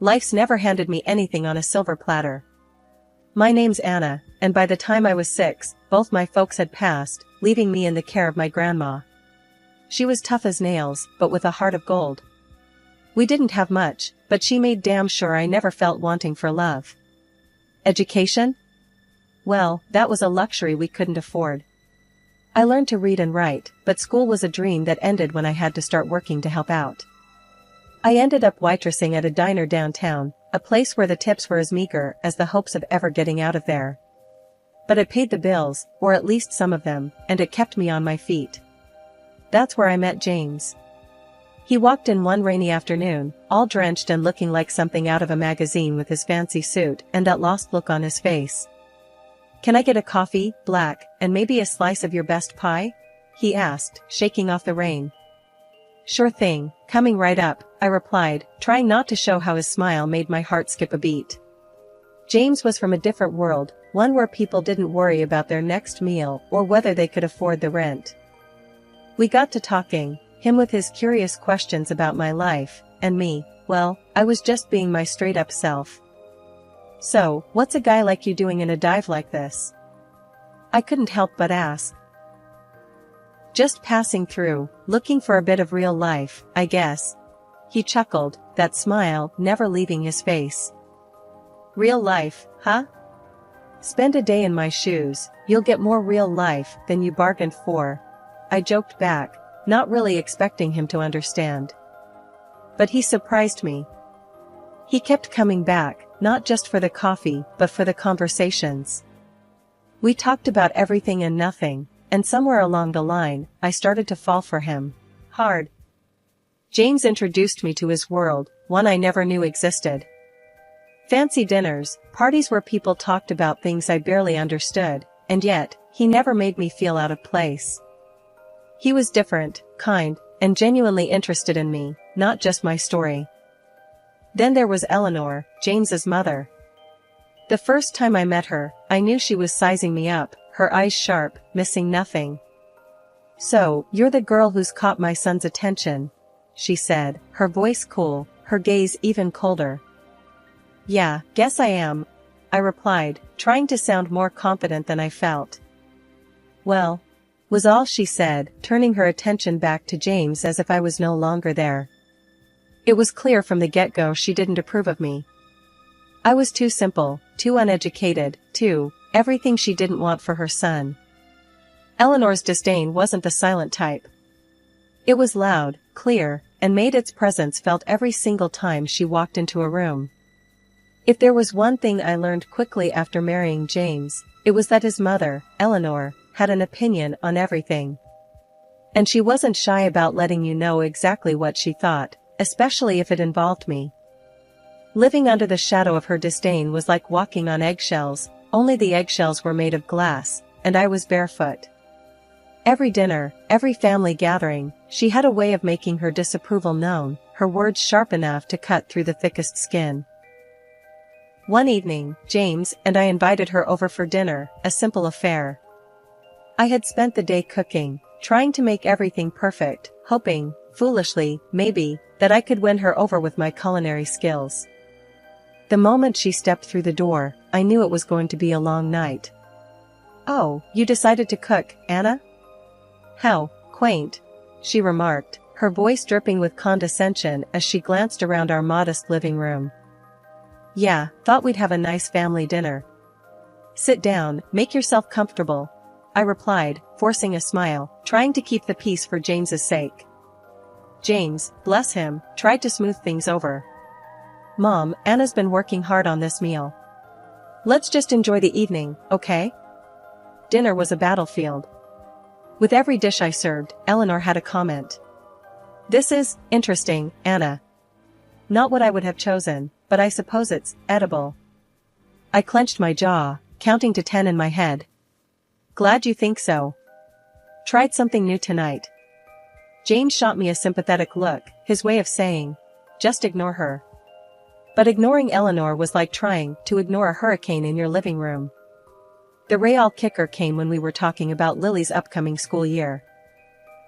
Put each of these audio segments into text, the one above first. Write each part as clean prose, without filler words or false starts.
Life's never handed me anything on a silver platter. My name's Anna, and by the time I was 6, both my folks had passed, leaving me in the care of my grandma. She was tough as nails, but with a heart of gold. We didn't have much, but she made damn sure I never felt wanting for love. Education? Well, that was a luxury we couldn't afford. I learned to read and write, but school was a dream that ended when I had to start working to help out. I ended up waitressing at a diner downtown, a place where the tips were as meager as the hopes of ever getting out of there. But it paid the bills, or at least some of them, and it kept me on my feet. That's where I met James. He walked in one rainy afternoon, all drenched and looking like something out of a magazine with his fancy suit and that lost look on his face. "Can I get a coffee, black, and maybe a slice of your best pie?" he asked, shaking off the rain. "Sure thing, coming right up," I replied, trying not to show how his smile made my heart skip a beat. James was from a different world, one where people didn't worry about their next meal or whether they could afford the rent. We got to talking, him with his curious questions about my life, and me, well, I was just being my straight-up self. "So, what's a guy like you doing in a dive like this?" I couldn't help but ask. "Just passing through, looking for a bit of real life, I guess." He chuckled, that smile never leaving his face. "Real life, huh? Spend a day in my shoes, you'll get more real life than you bargained for," I joked back, not really expecting him to understand. But he surprised me. He kept coming back, not just for the coffee, but for the conversations. We talked about everything and nothing, and somewhere along the line, I started to fall for him. Hard. James introduced me to his world, one I never knew existed. Fancy dinners, parties where people talked about things I barely understood, and yet, he never made me feel out of place. He was different, kind, and genuinely interested in me, not just my story. Then there was Eleanor, James's mother. The first time I met her, I knew she was sizing me up, her eyes sharp, missing nothing. "So, you're the girl who's caught my son's attention," she said, her voice cool, her gaze even colder. "Yeah, guess I am," I replied, trying to sound more confident than I felt. "Well," was all she said, turning her attention back to James as if I was no longer there. It was clear from the get-go she didn't approve of me. I was too simple, too uneducated, too everything she didn't want for her son. Eleanor's disdain wasn't the silent type. It was loud, clear, and made its presence felt every single time she walked into a room. If there was one thing I learned quickly after marrying James, it was that his mother, Eleanor, had an opinion on everything. And she wasn't shy about letting you know exactly what she thought, especially if it involved me. Living under the shadow of her disdain was like walking on eggshells, only the eggshells were made of glass, and I was barefoot. Every dinner, every family gathering, she had a way of making her disapproval known, her words sharp enough to cut through the thickest skin. One evening, James and I invited her over for dinner, a simple affair. I had spent the day cooking, trying to make everything perfect, hoping, foolishly, maybe, that I could win her over with my culinary skills. The moment she stepped through the door, I knew it was going to be a long night. "Oh, you decided to cook, Anna? How quaint," she remarked, her voice dripping with condescension as she glanced around our modest living room. "Yeah, thought we'd have a nice family dinner." "Sit down, make yourself comfortable," I replied, forcing a smile, trying to keep the peace for James's sake. James, bless him, tried to smooth things over. "Mom, Anna's been working hard on this meal. Let's just enjoy the evening, okay?" Dinner was a battlefield. With every dish I served, Eleanor had a comment. "This is interesting, Anna. Not what I would have chosen, but I suppose it's edible." I clenched my jaw, counting to 10 in my head. "Glad you think so. Tried something new tonight." James shot me a sympathetic look, his way of saying, "Just ignore her." But ignoring Eleanor was like trying to ignore a hurricane in your living room. The real kicker came when we were talking about Lily's upcoming school year.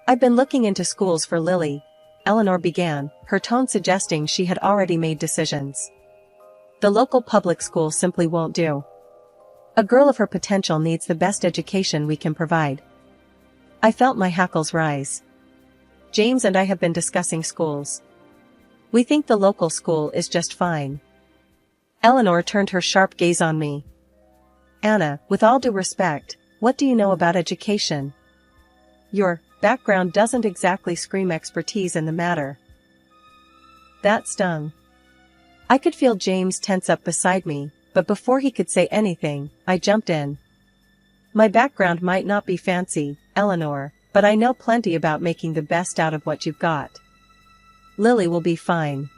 "I've been looking into schools for Lily," Eleanor began, her tone suggesting she had already made decisions. The local public school simply won't do. A girl of her potential needs the best education we can provide. I felt my hackles rise. James and I have been discussing schools. We think the local school is just fine. Eleanor turned her sharp gaze on me. Anna, with all due respect, what do you know about education? Your background doesn't exactly scream expertise in the matter. That stung. I could feel James tense up beside me, but before he could say anything, I jumped in. My background might not be fancy, Eleanor, but I know plenty about making the best out of what you've got. Lily will be fine.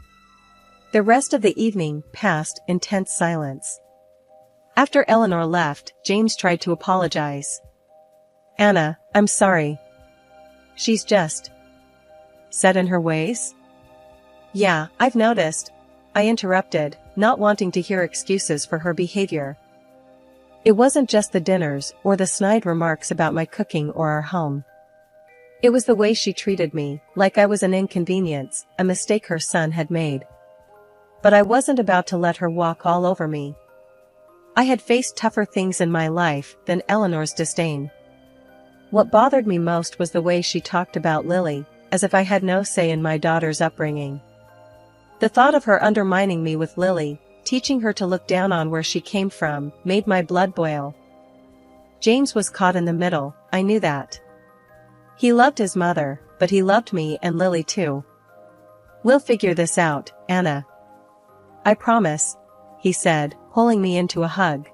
The rest of the evening passed in tense silence. After Eleanor left, James tried to apologize. Anna, I'm sorry. She's just set in her ways? Yeah, I've noticed, I interrupted, not wanting to hear excuses for her behavior. It wasn't just the dinners or the snide remarks about my cooking or our home. It was the way she treated me, like I was an inconvenience, a mistake her son had made. But I wasn't about to let her walk all over me. I had faced tougher things in my life than Eleanor's disdain. What bothered me most was the way she talked about Lily, as if I had no say in my daughter's upbringing. The thought of her undermining me with Lily, teaching her to look down on where she came from, made my blood boil. James was caught in the middle, I knew that. He loved his mother, but he loved me and Lily too. We'll figure this out, Anna. I promise, he said, pulling me into a hug.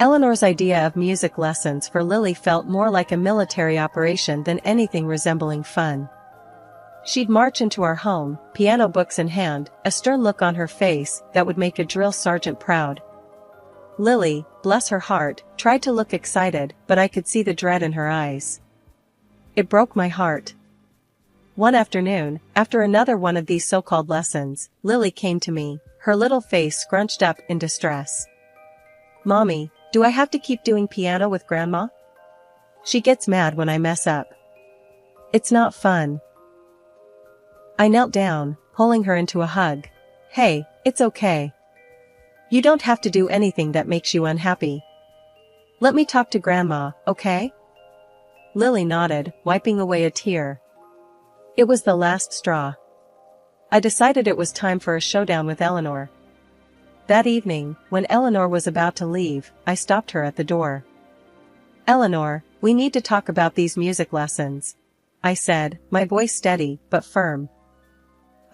Eleanor's idea of music lessons for Lily felt more like a military operation than anything resembling fun. She'd march into our home, piano books in hand, a stern look on her face that would make a drill sergeant proud. Lily, bless her heart, tried to look excited, but I could see the dread in her eyes. It broke my heart. One afternoon, after another one of these so-called lessons, Lily came to me, her little face scrunched up in distress. Mommy, do I have to keep doing piano with Grandma? She gets mad when I mess up. It's not fun. I knelt down, pulling her into a hug. Hey, it's okay. You don't have to do anything that makes you unhappy. Let me talk to Grandma, okay? Lily nodded, wiping away a tear. It was the last straw. I decided it was time for a showdown with Eleanor. That evening, when Eleanor was about to leave, I stopped her at the door. Eleanor, we need to talk about these music lessons, I said, my voice steady but firm.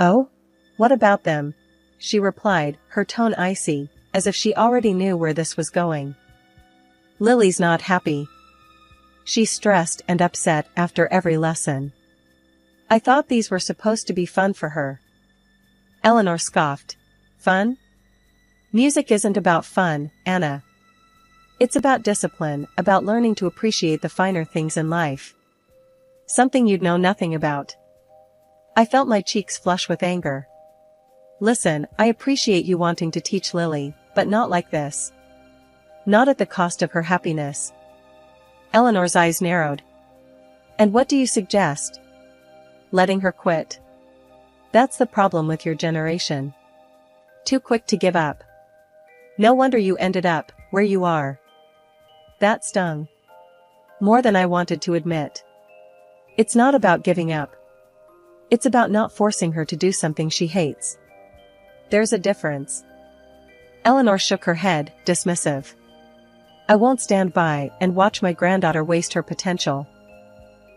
Oh? What about them? She replied, her tone icy, as if she already knew where this was going. Lily's not happy. She's stressed and upset after every lesson. I thought these were supposed to be fun for her. Eleanor scoffed. Fun? Music isn't about fun, Anna. It's about discipline, about learning to appreciate the finer things in life. Something you'd know nothing about. I felt my cheeks flush with anger. Listen, I appreciate you wanting to teach Lily, but not like this. Not at the cost of her happiness. Eleanor's eyes narrowed. And what do you suggest? Letting her quit. That's the problem with your generation. Too quick to give up. No wonder you ended up where you are. That stung. More than I wanted to admit. It's not about giving up. It's about not forcing her to do something she hates. There's a difference. Eleanor shook her head, dismissive. I won't stand by and watch my granddaughter waste her potential.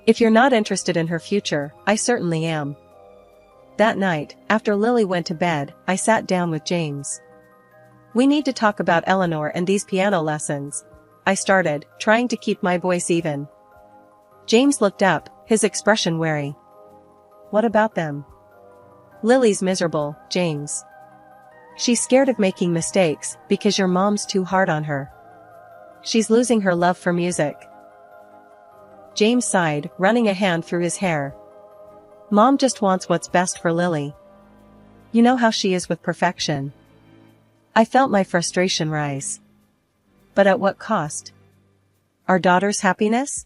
If you're not interested in her future, I certainly am. That night, after Lily went to bed, I sat down with James. We need to talk about Eleanor and these piano lessons, I started, trying to keep my voice even. James looked up, his expression wary. What about them? Lily's miserable, James. She's scared of making mistakes because your mom's too hard on her. She's losing her love for music. James sighed, running a hand through his hair. Mom just wants what's best for Lily. You know how she is with perfection. I felt my frustration rise. But at what cost? Our daughter's happiness?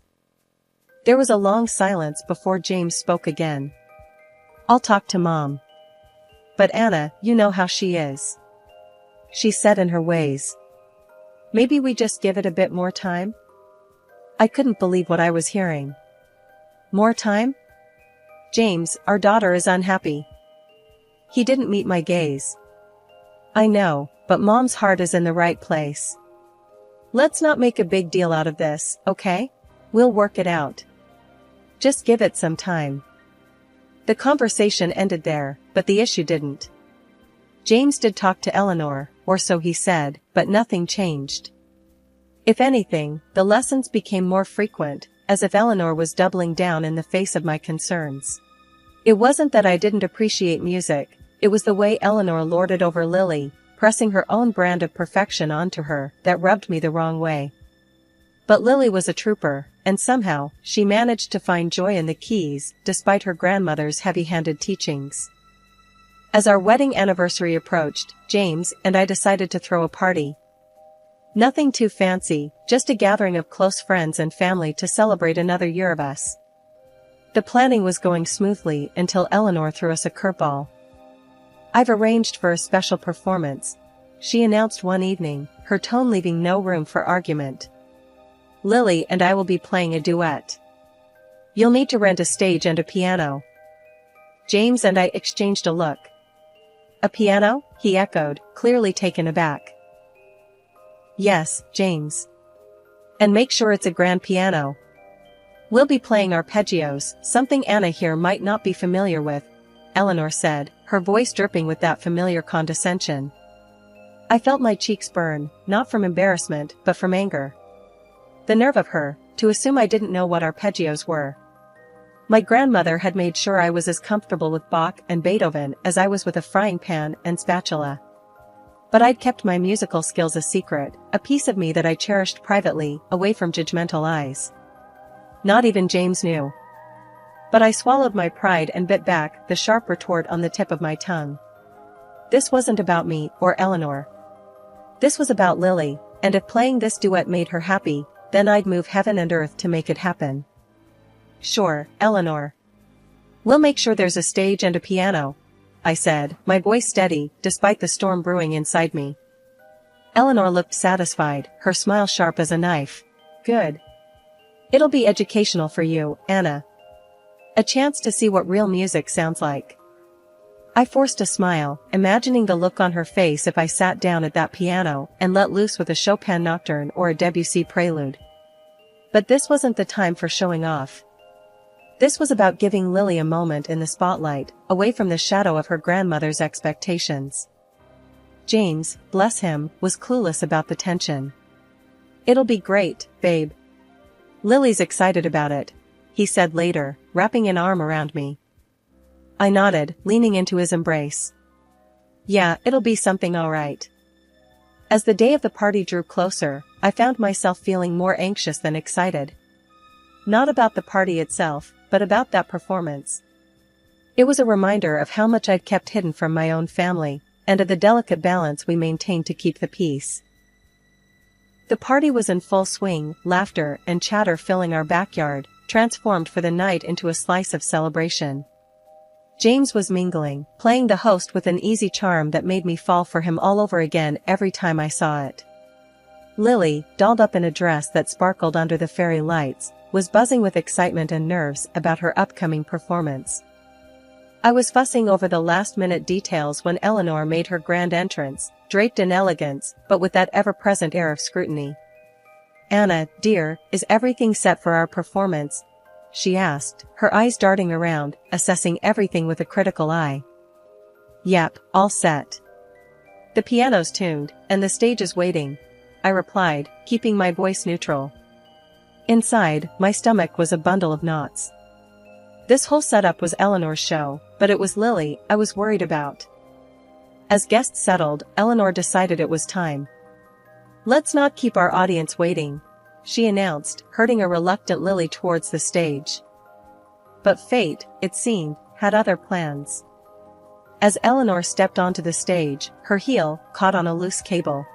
There was a long silence before James spoke again. I'll talk to Mom. But Anna, you know how she is. she said in her ways. Maybe we just give it a bit more time? I couldn't believe what I was hearing. More time? James, our daughter is unhappy. He didn't meet my gaze. I know, but Mom's heart is in the right place. Let's not make a big deal out of this, okay? We'll work it out. Just give it some time. The conversation ended there, but the issue didn't. James did talk to Eleanor, or so he said, but nothing changed. If anything, the lessons became more frequent, as if Eleanor was doubling down in the face of my concerns. It wasn't that I didn't appreciate music, it was the way Eleanor lorded over Lily, pressing her own brand of perfection onto her, that rubbed me the wrong way. But Lily was a trooper, and somehow, she managed to find joy in the keys, despite her grandmother's heavy-handed teachings. As our wedding anniversary approached, James and I decided to throw a party. Nothing too fancy, just a gathering of close friends and family to celebrate another year of us. The planning was going smoothly until Eleanor threw us a curveball. I've arranged for a special performance, she announced one evening, her tone leaving no room for argument. Lily and I will be playing a duet. You'll need to rent a stage and a piano. James and I exchanged a look. A piano? He echoed, clearly taken aback. Yes, James. And make sure it's a grand piano. We'll be playing arpeggios, something Anna here might not be familiar with, Eleanor said, her voice dripping with that familiar condescension. I felt my cheeks burn, not from embarrassment, but from anger. The nerve of her, to assume I didn't know what arpeggios were. My grandmother had made sure I was as comfortable with Bach and Beethoven as I was with a frying pan and spatula. But I'd kept my musical skills a secret, a piece of me that I cherished privately, away from judgmental eyes. Not even James knew. But I swallowed my pride and bit back the sharp retort on the tip of my tongue. This wasn't about me or Eleanor. This was about Lily, and if playing this duet made her happy, then I'd move heaven and earth to make it happen. Sure, Eleanor. We'll make sure there's a stage and a piano, I said, my voice steady, despite the storm brewing inside me. Eleanor looked satisfied, her smile sharp as a knife. Good. It'll be educational for you, Anna. A chance to see what real music sounds like. I forced a smile, imagining the look on her face if I sat down at that piano and let loose with a Chopin nocturne or a Debussy prelude. But this wasn't the time for showing off. This was about giving Lily a moment in the spotlight, away from the shadow of her grandmother's expectations. James, bless him, was clueless about the tension. It'll be great, babe. Lily's excited about it, he said later, wrapping an arm around me. I nodded, leaning into his embrace. Yeah, it'll be something all right. As the day of the party drew closer, I found myself feeling more anxious than excited. Not about the party itself, but about that performance. It was a reminder of how much I'd kept hidden from my own family, and of the delicate balance we maintained to keep the peace. The party was in full swing, laughter and chatter filling our backyard, transformed for the night into a slice of celebration. James was mingling, playing the host with an easy charm that made me fall for him all over again every time I saw it. Lily, dolled up in a dress that sparkled under the fairy lights, was buzzing with excitement and nerves about her upcoming performance. I was fussing over the last-minute details when Eleanor made her grand entrance, draped in elegance, but with that ever-present air of scrutiny. Anna, dear, is everything set for our performance? She asked, her eyes darting around, assessing everything with a critical eye. Yep, all set. The piano's tuned, and the stage is waiting, I replied, keeping my voice neutral. Inside, my stomach was a bundle of knots. This whole setup was Eleanor's show, but it was Lily I was worried about. As guests settled, Eleanor decided it was time. Let's not keep our audience waiting, she announced, herding a reluctant Lily towards the stage. But fate, it seemed, had other plans. As Eleanor stepped onto the stage, her heel caught on a loose cable.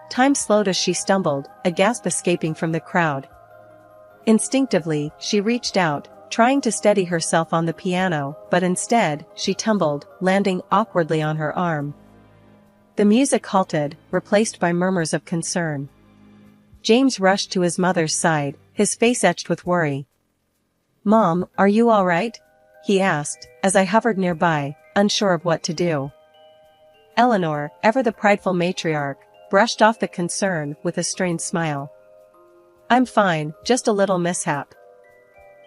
Time slowed as she stumbled, a gasp escaping from the crowd. Instinctively, she reached out, trying to steady herself on the piano, but instead, she tumbled, landing awkwardly on her arm. The music halted, replaced by murmurs of concern. James rushed to his mother's side, his face etched with worry. "Mom, are you all right?" he asked, as I hovered nearby, unsure of what to do. Eleanor, ever the prideful matriarch, brushed off the concern with a strained smile. "I'm fine, just a little mishap."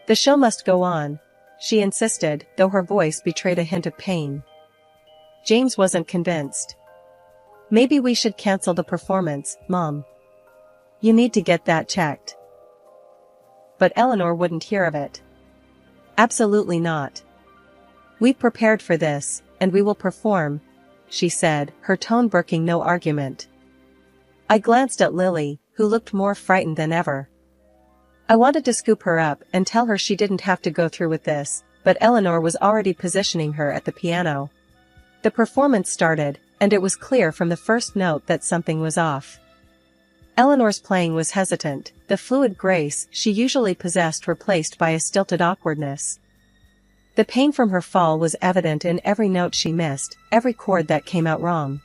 "The show must go on," she insisted, though her voice betrayed a hint of pain. James wasn't convinced. "Maybe we should cancel the performance, Mom. You need to get that checked." But Eleanor wouldn't hear of it. "Absolutely not. We've prepared for this, and we will perform," she said, her tone brooking no argument. I glanced at Lily, who looked more frightened than ever. I wanted to scoop her up and tell her she didn't have to go through with this, but Eleanor was already positioning her at the piano. The performance started, and it was clear from the first note that something was off. Eleanor's playing was hesitant, the fluid grace she usually possessed replaced by a stilted awkwardness. The pain from her fall was evident in every note she missed, every chord that came out wrong.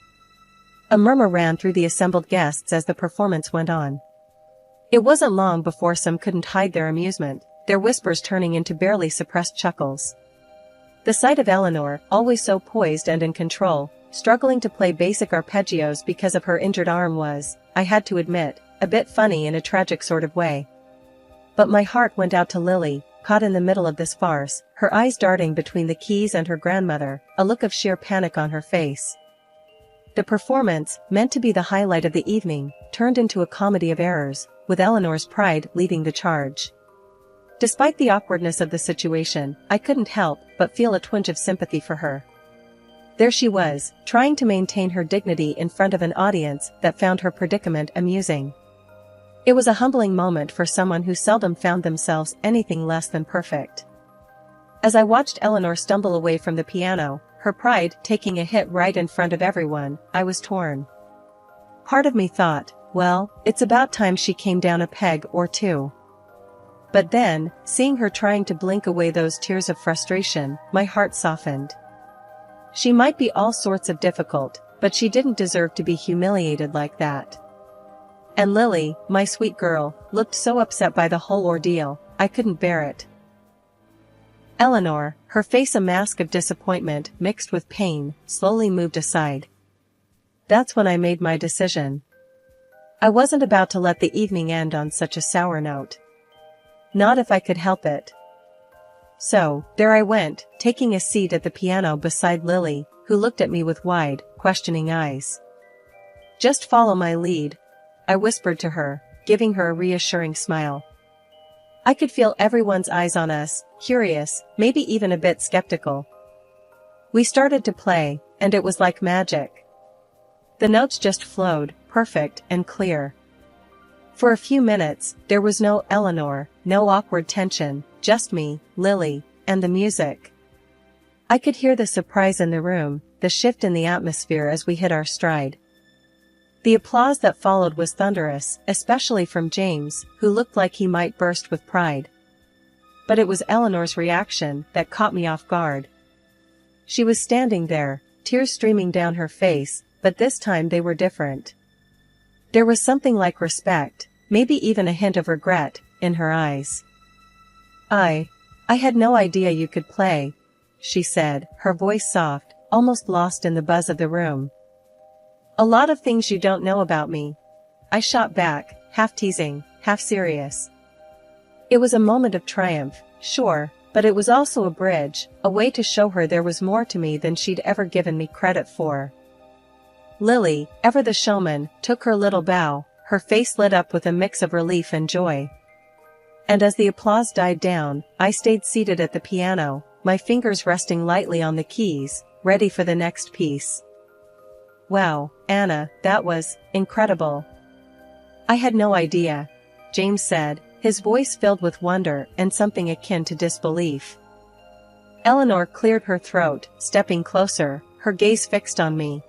A murmur ran through the assembled guests as the performance went on. It wasn't long before some couldn't hide their amusement, their whispers turning into barely suppressed chuckles. The sight of Eleanor, always so poised and in control, struggling to play basic arpeggios because of her injured arm was, I had to admit, a bit funny in a tragic sort of way. But my heart went out to Lily, caught in the middle of this farce, her eyes darting between the keys and her grandmother, a look of sheer panic on her face. The performance, meant to be the highlight of the evening, turned into a comedy of errors, with Eleanor's pride leading the charge. Despite the awkwardness of the situation, I couldn't help but feel a twinge of sympathy for her. There she was, trying to maintain her dignity in front of an audience that found her predicament amusing. It was a humbling moment for someone who seldom found themselves anything less than perfect. As I watched Eleanor stumble away from the piano, her pride taking a hit right in front of everyone, I was torn. Part of me thought, well, it's about time she came down a peg or two. But then, seeing her trying to blink away those tears of frustration, my heart softened. She might be all sorts of difficult, but she didn't deserve to be humiliated like that. And Lily, my sweet girl, looked so upset by the whole ordeal, I couldn't bear it. Eleanor, her face a mask of disappointment mixed with pain, slowly moved aside. That's when I made my decision. I wasn't about to let the evening end on such a sour note. Not if I could help it. So, there I went, taking a seat at the piano beside Lily, who looked at me with wide, questioning eyes. "Just follow my lead," I whispered to her, giving her a reassuring smile. I could feel everyone's eyes on us, curious, maybe even a bit skeptical. We started to play, and it was like magic. The notes just flowed, perfect and clear. For a few minutes, there was no Eleanor, no awkward tension, just me, Lily, and the music. I could hear the surprise in the room, the shift in the atmosphere as we hit our stride. The applause that followed was thunderous, especially from James, who looked like he might burst with pride. But it was Eleanor's reaction that caught me off guard. She was standing there, tears streaming down her face, but this time they were different. There was something like respect, maybe even a hint of regret, in her eyes. I had no idea you could play," she said, her voice soft, almost lost in the buzz of the room. "A lot of things you don't know about me," I shot back, half teasing, half serious. It was a moment of triumph, sure, but it was also a bridge, a way to show her there was more to me than she'd ever given me credit for. Lily, ever the showman, took her little bow, her face lit up with a mix of relief and joy. And as the applause died down, I stayed seated at the piano, my fingers resting lightly on the keys, ready for the next piece. "Wow, Anna, that was incredible." "I had no idea," James said, his voice filled with wonder and something akin to disbelief. Eleanor cleared her throat, stepping closer, her gaze fixed on me.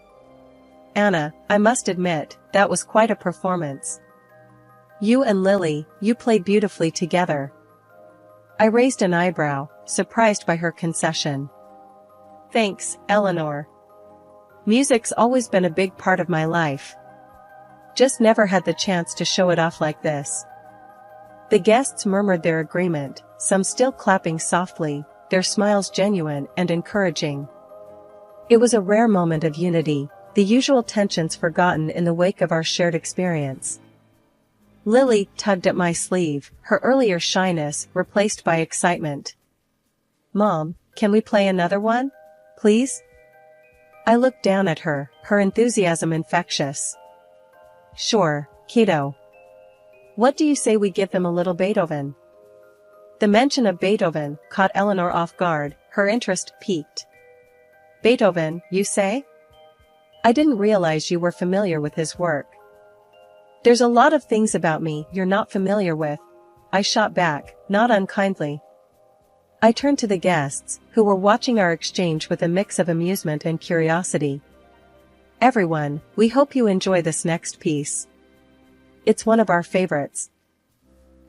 "Anna, I must admit, that was quite a performance. You and Lily, you played beautifully together." I raised an eyebrow, surprised by her concession. "Thanks, Eleanor. Music's always been a big part of my life. Just never had the chance to show it off like this." The guests murmured their agreement, some still clapping softly, their smiles genuine and encouraging. It was a rare moment of unity, the usual tensions forgotten in the wake of our shared experience. Lily tugged at my sleeve, her earlier shyness replaced by excitement. "Mom, can we play another one? Please?" I looked down at her, her enthusiasm infectious. "Sure, kiddo. What do you say we give them a little Beethoven?" The mention of Beethoven caught Eleanor off guard, her interest piqued. "Beethoven, you say? I didn't realize you were familiar with his work." "There's a lot of things about me you're not familiar with," I shot back, not unkindly. I turned to the guests, who were watching our exchange with a mix of amusement and curiosity. "Everyone, we hope you enjoy this next piece. It's one of our favorites."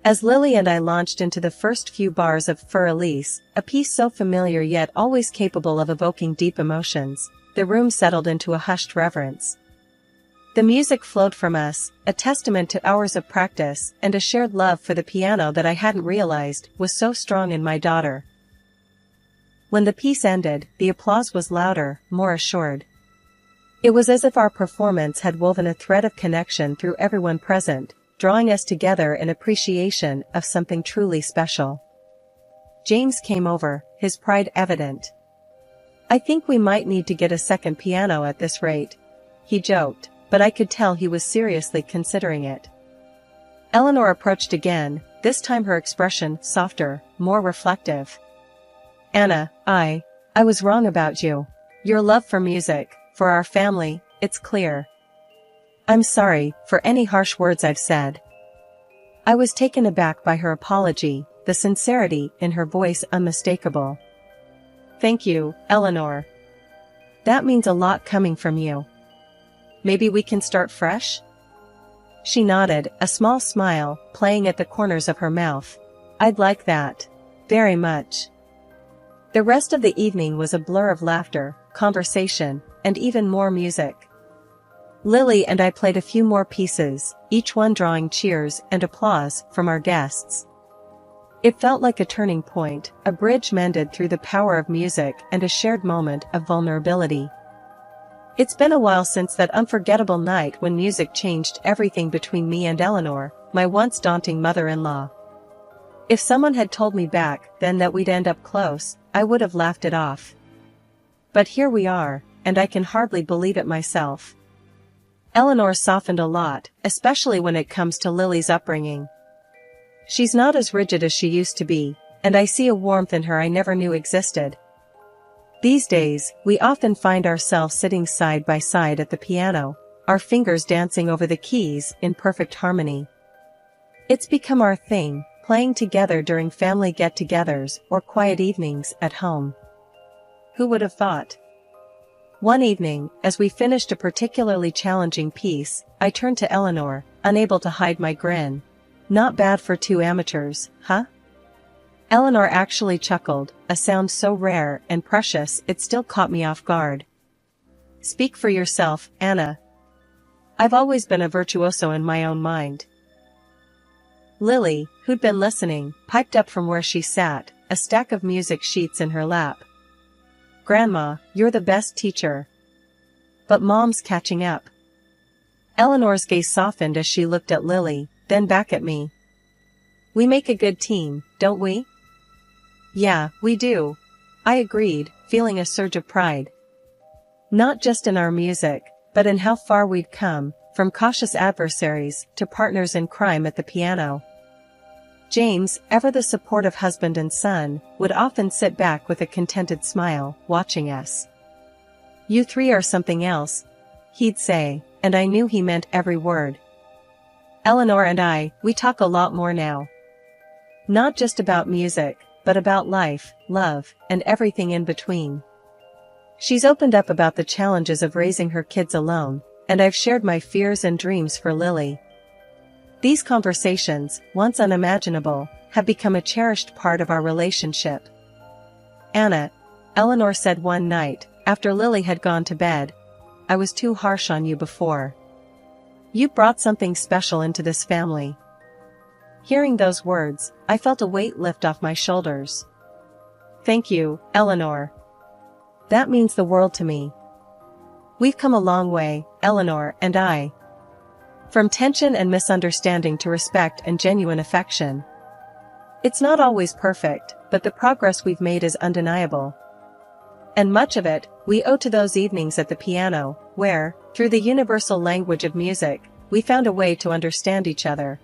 As Lily and I launched into the first few bars of Für Elise, a piece so familiar yet always capable of evoking deep emotions, the room settled into a hushed reverence. The music flowed from us, a testament to hours of practice and a shared love for the piano that I hadn't realized was so strong in my daughter. When the piece ended, the applause was louder, more assured. It was as if our performance had woven a thread of connection through everyone present, drawing us together in appreciation of something truly special. James came over, his pride evident. "I think we might need to get a second piano at this rate," he joked, but I could tell he was seriously considering it. Eleanor approached again, this time her expression softer, more reflective. "Anna, I was wrong about you. Your love for music, for our family, it's clear. I'm sorry for any harsh words I've said." I was taken aback by her apology, the sincerity in her voice unmistakable. "Thank you, Eleanor. That means a lot coming from you. Maybe we can start fresh?" She nodded, a small smile playing at the corners of her mouth. "I'd like that. Very much." The rest of the evening was a blur of laughter, conversation, and even more music. Lily and I played a few more pieces, each one drawing cheers and applause from our guests. It felt like a turning point, a bridge mended through the power of music and a shared moment of vulnerability. It's been a while since that unforgettable night when music changed everything between me and Eleanor, my once daunting mother-in-law. If someone had told me back then that we'd end up close, I would have laughed it off. But here we are, and I can hardly believe it myself. Eleanor softened a lot, especially when it comes to Lily's upbringing. She's not as rigid as she used to be, and I see a warmth in her I never knew existed. These days, we often find ourselves sitting side by side at the piano, our fingers dancing over the keys in perfect harmony. It's become our thing, playing together during family get-togethers or quiet evenings at home. Who would have thought? One evening, as we finished a particularly challenging piece, I turned to Eleanor, unable to hide my grin. "Not bad for two amateurs, huh?" Eleanor actually chuckled, a sound so rare and precious it still caught me off guard. "Speak for yourself, Anna. I've always been a virtuoso in my own mind." Lily, who'd been listening, piped up from where she sat, a stack of music sheets in her lap. "Grandma, you're the best teacher. But Mom's catching up." Eleanor's gaze softened as she looked at Lily, then back at me. "We make a good team, don't we?" "Yeah, we do," I agreed, feeling a surge of pride. Not just in our music, but in how far we'd come, from cautious adversaries to partners in crime at the piano. James, ever the supportive husband and son, would often sit back with a contented smile, watching us. "You three are something else," he'd say, and I knew he meant every word. Eleanor and we talk a lot more now. Not just about music, but about life, love, and everything in between. She's opened up about the challenges of raising her kids alone, and I've shared my fears and dreams for Lily. These conversations, once unimaginable, have become a cherished part of our relationship. "Anna," Eleanor said one night, after Lily had gone to bed, I was too harsh on you before. You brought something special into this family." Hearing those words, I felt a weight lift off my shoulders. "Thank you, Eleanor. That means the world to me. We've come a long way, Eleanor and I. From tension and misunderstanding to respect and genuine affection. It's not always perfect, but the progress we've made is undeniable. And much of it, we owe to those evenings at the piano, where, through the universal language of music, we found a way to understand each other."